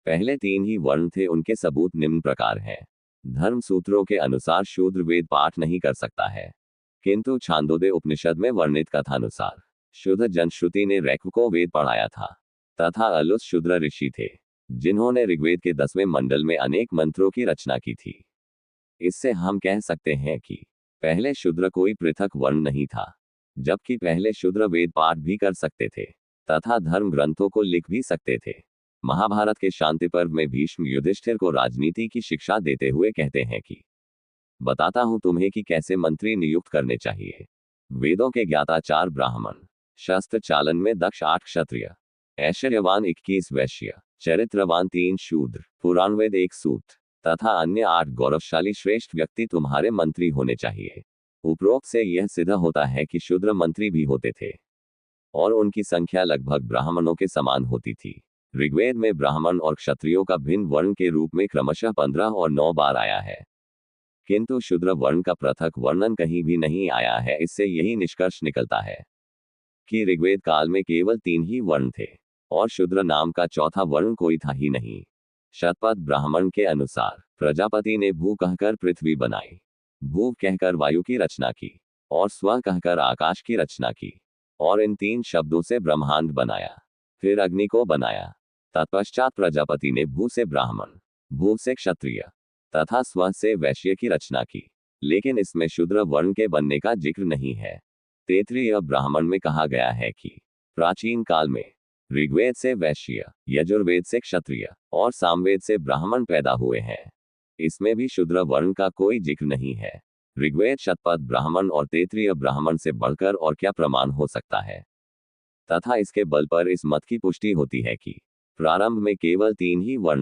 पहले तीन ही वर्ण थे, उनके सबूत निम्न प्रकार हैं। धर्म सूत्रों के अनुसार शूद्र वेद पाठ नहीं कर सकता है, किंतु छांदोग्य उपनिषद में वर्णित कथानुसार शुद्ध जनश्रुति ने ऋक् को वेद पढ़ाया था, तथा अलुस शूद्र ऋषि थे, जिन्होंने ऋग्वेद के 10वें मंडल में अनेक मंत्रों की रचना की थी। इससे हम कह सकते हैं कि पहले शूद्र कोई पृथक वर्ण नहीं था, जबकि पहले शूद्र वेद पाठ भी कर सकते थे तथा धर्म ग्रंथों को लिख भी सकते थे। महाभारत के शांति पर्व में भीष्म युधिष्ठिर को राजनीति की शिक्षा देते हुए कहते हैं कि बताता हूं तुम्हें कि कैसे मंत्री नियुक्त करने चाहिए। वेदों के ज्ञाता 4 ब्राह्मण, शस्त्र चालन में दक्ष 8 क्षत्रिय, ऐश्वर्यवान 21 वैश्य, चरित्रवान 3 शूद्र, पुराणवेद 1 सूत तथा अन्य 8 गौरवशाली श्रेष्ठ व्यक्ति तुम्हारे मंत्री होने चाहिए। उपरोक्त से यह सिद्ध होता है कि शूद्र मंत्री भी होते थे और उनकी संख्या लगभग ब्राह्मणों के समान होती थी। ऋग्वेद में ब्राह्मण और क्षत्रियों का भिन्न वर्ण के रूप में क्रमशः 15 और 9 बार आया है, किंतु शूद्र वर्ण का पृथक वर्णन कहीं भी नहीं आया है। इससे यही निष्कर्ष निकलता है कि ऋग्वेद काल में केवल 3 ही वर्ण थे और शूद्र नाम का चौथा वर्ण कोई था ही नहीं। शतपथ ब्राह्मण के अनुसार प्रजापति ने भू कहकर पृथ्वी बनाई, भू कहकर वायु की रचना की और स्व कहकर आकाश की रचना की और इन 3 शब्दों से ब्रह्मांड बनाया, फिर अग्नि को बनाया। तत्पश्चात प्रजापति ने भू से ब्राह्मण, भू से क्षत्रिय तथा स्व से वैश्य की रचना की, लेकिन इसमें शूद्र वर्ण के बनने का जिक्र नहीं है। तैत्तिरीय ब्राह्मण में कहा गया है कि प्राचीन काल में ऋग्वेद से वैश्य, यजुर्वेद से क्षत्रिय और सामवेद से ब्राह्मण पैदा हुए हैं। इसमें भी शूद्र वर्ण का कोई जिक्र नहीं है। ऋग्वेद शतपथ ब्राह्मण और तैत्तिरीय ब्राह्मण से बढ़कर और क्या प्रमाण हो सकता है, तथा इसके बल पर इस मत की पुष्टि होती है कि प्रारंभ में केवल 3 ही वर्ण